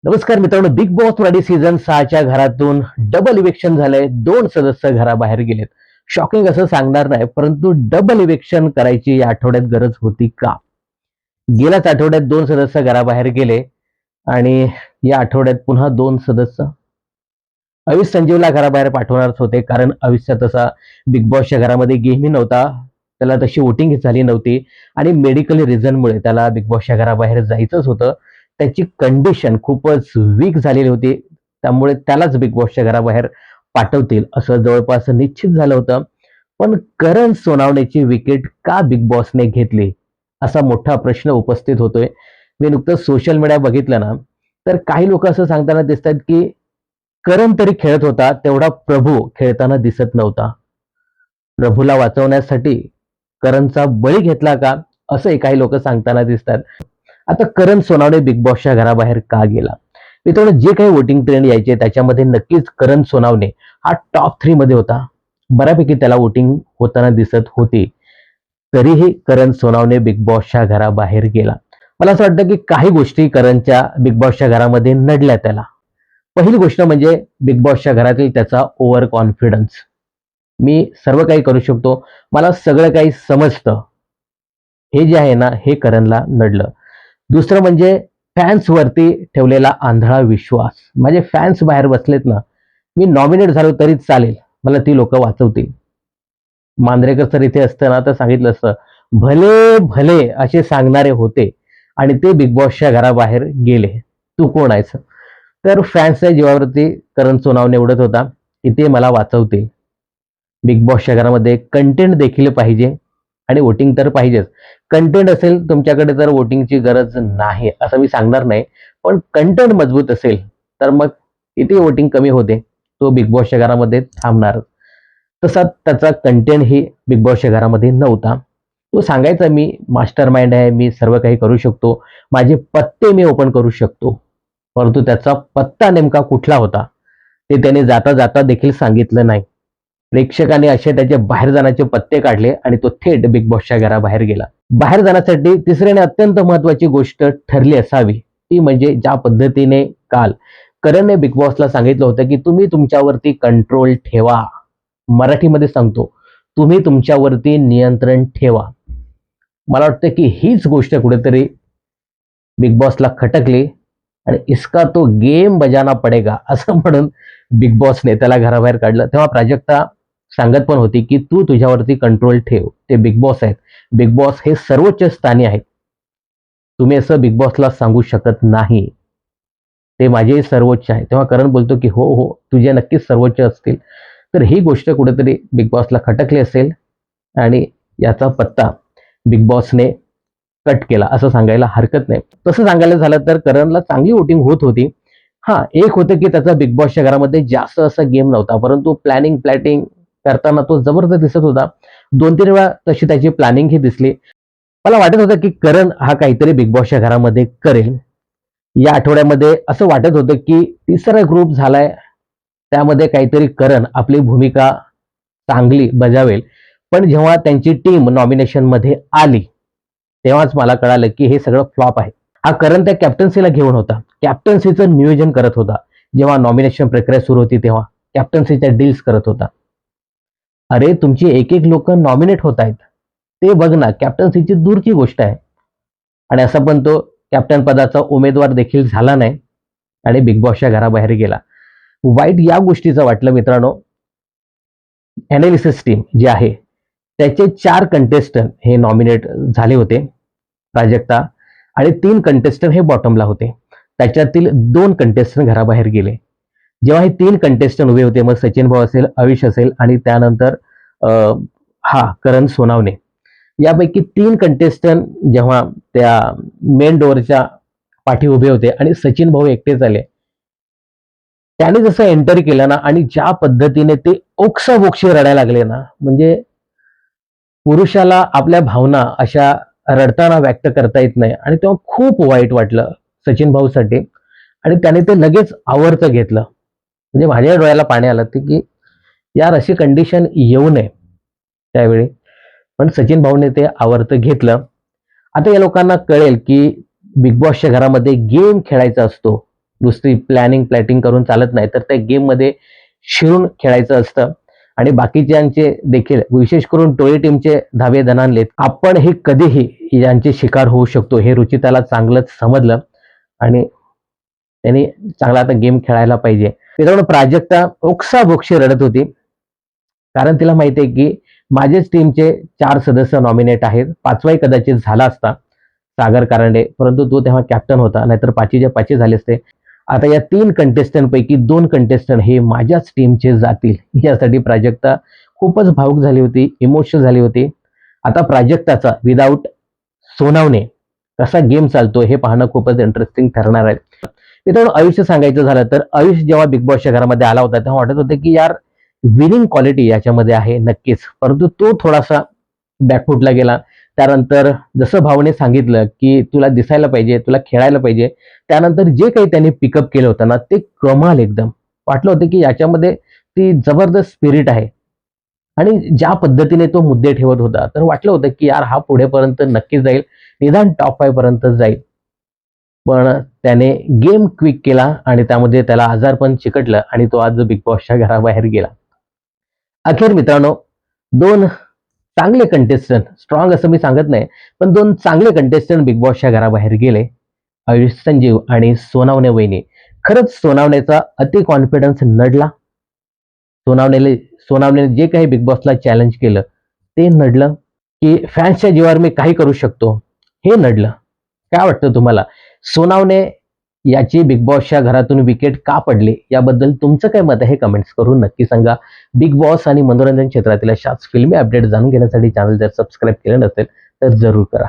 नमस्कार मित्रांनो, big boss Marathi season 6च्या घरातून डबल इव्हेक्शन झालंय. 2 सदस्य घराबाहेर गेलेत. शॉकिंग असं सांगणार नाही, परंतु डबल इव्हेक्शन करायची या आठवड्यात गरज होती का? गेल्याच आठवड्यात 2 सदस्य घराबाहेर गेले आणि या आठवड्यात पुन्हा 2 सदस्य. अविश संजीवला घराबाहेर पाठवणारच होते, कारण अविशचा तसा बिग बॉसच्या घरामध्ये गेमही नव्हता. त्याला तशी वोटिंग झाली नव्हती आणि मेडिकल रिझनमुळे त्याला बिग बॉसच्या घराबाहेर जायचंच होतं. त्याची कंडिशन खूपच वीक झालेली होती. त्यामुळे त्यालाच बिग बॉसच्या घराबाहेर पाठवतील असं जवळपास निश्चित झालं होतं. पण करण सोनावणेची विकेट का बिग बॉसने घेतली, असा मोठा प्रश्न उपस्थित होतोय. मी नुकतंच सोशल मीडिया बघितलं ना, तर काही लोक असं सांगताना दिसतात की करण तरी खेळत होता, तेवढा प्रभू खेळताना दिसत नव्हता. प्रभूला वाचवण्यासाठी करणचा बळी घेतला का, असंही काही लोक सांगताना दिसतात. आता करण सोनावणे बिग बॉसच्या घराबाहेर का गेला? मित्रांनो, जे काही वोटिंग ट्रेंड यायचे त्याच्यामध्ये नक्कीच करण सोनावणे हा टॉप 3 मध्ये होता. बऱ्यापैकी त्याला वोटिंग होताना दिसत होती. तरीही करण सोनावणे बिग बॉसच्या घराबाहेर गेला. मला असं वाटतं की काही गोष्टी करणच्या बिग बॉसच्या घरामध्ये नडल्या त्याला. पहिली गोष्ट म्हणजे बिग बॉसच्या घरातील त्याचा ओव्हर कॉन्फिडन्स. मी सर्व काही करू शकतो, मला सगळं काही समजतं, हे जे आहे ना, हे करणला नडलं. दुसरं म्हणजे फॅन्सवरती ठेवलेला आंधळा विश्वास. माझे फॅन्स बाहेर बसलेत ना, मी नॉमिनेट झालो तरी चालेल, मला ती लोक वाचवतील. मांजरेकर सर इथे असतं ना, तर सांगितलं असतं, भले भले असे सांगणारे होते आणि ते बिग बॉसच्या घराबाहेर गेले, तू कोण आहेस? तर फॅन्सच्या जीवावरती करण सोनावणे उडत होता की ते मला वाचवतील. बिग बॉसच्या घरामध्ये कंटेंट देखील पाहिजे आणि वोटिंग तर पाहिजेच. कंटेंट असेल तुमच्याकडे तर वोटिंगची गरज नाही असं मी सांगणार नाही, पण कंटेंट मजबूत असेल तर मग किती वोटिंग कमी होते, तो बिग बॉसच्या घरामध्ये थांबणार. तसा त्याचा कंटेंट ही बिग बॉसच्या घरामध्ये नव्हता. तो सांगायचा, मी मास्टर माइंड आहे, मी सर्व काही करू शकतो, माझे पत्ते मी ओपन करू शकतो. परंतु त्याचा पत्ता नेमका कुठला होता ते त्याने जाता जाता देखील सांगितलं नाही. प्रेक्षकांनी असे त्याचे बाहेर जाण्याचे पत्ते काढले आणि तो थेट बिग बॉसच्या घराबाहेर गेला. बाहेर जाण्यासाठी तिसऱ्याने अत्यंत महत्वाची गोष्ट ठरली असावी, ती म्हणजे ज्या पद्धतीने काल करणने बिग बॉसला सांगितलं होतं की तुम्ही तुमच्यावरती कंट्रोल ठेवा. मराठीमध्ये सांगतो, तुम्ही तुमच्यावरती नियंत्रण ठेवा. मला वाटतं की हीच गोष्ट कुठेतरी बिग बॉसला खटकली आणि इसका तो गेम बजाना पडेगा असं म्हणून बिग बॉसने त्याला घराबाहेर काढलं. तेव्हा प्राजक्ता सांगत पण होती की तू तुझ्यावरती कंट्रोल ठेव, ते बिग बॉस आहेत, बिग बॉस हे सर्वोच्च स्थानी आहेत, तुम्ही असं बिग बॉसला सांगू शकत नाही, ते माझे सर्वोच्च आहे. तेव्हा करण बोलतो की हो हो, तुझे नक्कीच सर्वोच्च असतील. तर ही गोष्ट कुठेतरी बिग बॉसला खटकली असेल आणि याचा पत्ता बिग बॉसने कट केला असं सांगायला हरकत नाही. तसं सांगायला झालं तर करणला चांगली वोटिंग होत होती. हा, एक होतं की त्याचा बिग बॉसच्या घरामध्ये जास्त असा गेम नव्हता, परंतु प्लॅनिंग प्लॅटिंग करताना तो जबरदस्त दिसत होता. 2-3 वेळा तशी त्याची प्लॅनिंग ही दिसली. मला वाटत होतं की करण हा काहीतरी बिग बॉसच्या घरामध्ये करेल. या आठवड्यामध्ये असं वाटत होतं की तिसरा ग्रुप झालाय, त्यामध्ये काहीतरी करण आपली भूमिका चांगली बजावेल. पण जेव्हा त्यांची टीम नॉमिनेशन मध्ये आली, तेव्हाच मला कळालं की हे सगळं फ्लॉप आहे. हा करण त्या कॅप्टन्सीला घेऊन होता, कॅप्टन्सीचं नियोजन करत होता. जेव्हा नॉमिनेशन प्रक्रिया सुरू होती तेव्हा कॅप्टन्सीच्या डील्स करत होता. अरे, तुमची एक एक लोक नॉमिनेट होत आहेत, ते बघ ना, कॅप्टन्सीची दूरची गोष्ट आहे. आणि असं पण तो कॅप्टन पदाचा उमेदवार देखील झाला नाही आणि बिग बॉसच्या घराबाहेर गेला. वाईट या गोष्टीचं वाटलं मित्रांनो, अनालिसिस टीम जी आहे त्याचे 4 कंटेस्टंट हे नॉमिनेट झाले होते, प्राजक्ता, आणि 3 कंटेस्टंट हे बॉटमला होते. त्याच्यातील 2 कंटेस्टंट घराबाहेर गेले. जेव्हा हे 3 कंटेस्टंट उभे होते, मग सचिन भाऊ असेल, अविश असेल आणि त्यानंतर हा करण सोनावणे, यापैकी 3 कंटेस्टंट जेव्हा त्या मेन डोअरच्या पाठी उभे होते आणि सचिन भाऊ एकटेच आले, त्याने जसं एंटर केलं ना आणि ज्या पद्धतीने ते ओक्साबोक्शी रडायला लागले ना, म्हणजे पुरुषाला आपल्या भावना अशा रडताना व्यक्त करता येत नाही आणि तेव्हा खूप वाईट वाटलं सचिन भाऊसाठी. आणि त्याने ते लगेच आवर्त घेतलं. म्हणजे माझ्या डोळ्याला पाणी आलं ते की यार, अशी कंडिशन येऊ नये त्यावेळी. पण सचिन भाऊने ते आवर्त घेतलं. आता या लोकांना कळेल की बिग बॉसच्या घरामध्ये गेम खेळायचा असतो, नुसती प्लॅटिंग करून चालत नाही, तर त्या गेममध्ये शिरून खेळायचं असतं. आणि बाकीच्यांचे देखील विशेष करून टोळी टीमचे धावे दणाणलेत. आपण हे कधीही यांचे शिकार होऊ शकतो हे रुचिताला चांगलंच समजलं आणि त्यांनी चांगला आता गेम खेळायला पाहिजे. मित्रांनो, प्राजक्ता ओक्साबोक्शी रडत होती, कारण तिला माहिती आहे की माझ्याच टीमचे 4 सदस्य नॉमिनेट आहेत. 5वाही कदाचित झाला असता, सागर कारंडे, परंतु तो तेव्हा कॅप्टन होता, नाहीतर 5च्या 5 झाले असते. आता या 3 कंटेस्टंट पैकी 2 कंटेस्टंट हे माझ्याच टीमचे जातील, यासाठी प्राजक्ता खूपच भावुक झाली होती, इमोशनल झाली होती. आता प्राजक्ताचा विदाऊट सोनावणे कसा गेम चालतो हे पाहणं खूपच इंटरेस्टिंग ठरणार आहे. मित्रांनो, आयुष्य सांगायचं झालं तर आयुष जेव्हा बिग बॉसच्या घरामध्ये आला होता तेव्हा वाटत होतं की यार विनिंग क्वालिटी याच्यामध्ये आहे नक्कीच, परंतु तो थोडासा बॅकफुटला गेला. त्यानंतर जसं भावने सांगितलं की तुला दिसायला पाहिजे, तुला खेळायला पाहिजे, त्यानंतर जे काही त्यांनी पिकअप केलं होतं ना ते कमाल एकदम. वाटलं होतं की याच्यामध्ये ती जबरदस्त स्पिरिट आहे आणि ज्या पद्धतीने तो मुद्दे ठेवत होता तर वाटलं होतं की यार हा पुढेपर्यंत नक्कीच जाईल, निदान टॉप 5 पर्यंत जाईल. पण त्याने गेम क्विक केला आणि त्यामध्ये त्याला आजार पण चिकटलं आणि तो आज बिग बॉसच्या घराबाहेर गेला. अखेर मित्रांनो, 2 चांगले कंटेस्टंट, स्ट्रॉंग असं मी सांगत नाही, पण 2 चांगले कंटेस्टंट बिग बॉसच्या घराबाहेर गेले, आयुष संजीव आणि सोनावणे वहिनी. खरंच सोनावणेचा अति कॉन्फिडन्स नडला. सोनावणेने जे काही बिग बॉसला चॅलेंज केलं ते नडलं, की फॅन्सच्या जीवावर मी काही करू शकतो हे नडलं. काय वाटतं तुम्हाला? सोनावणे याची बिग बॉसच्या घरातून विकेट का पडले याबद्दल तुमचं काय मत आहे हे कमेंट्स करून नक्की सांगा. बिग बॉस आणि मनोरंजन क्षेत्रातील अशाच फिल्मी अपडेट जाणून घेण्यासाठी चॅनल जर सबस्क्राईब केलं नसेल तर जरूर करा.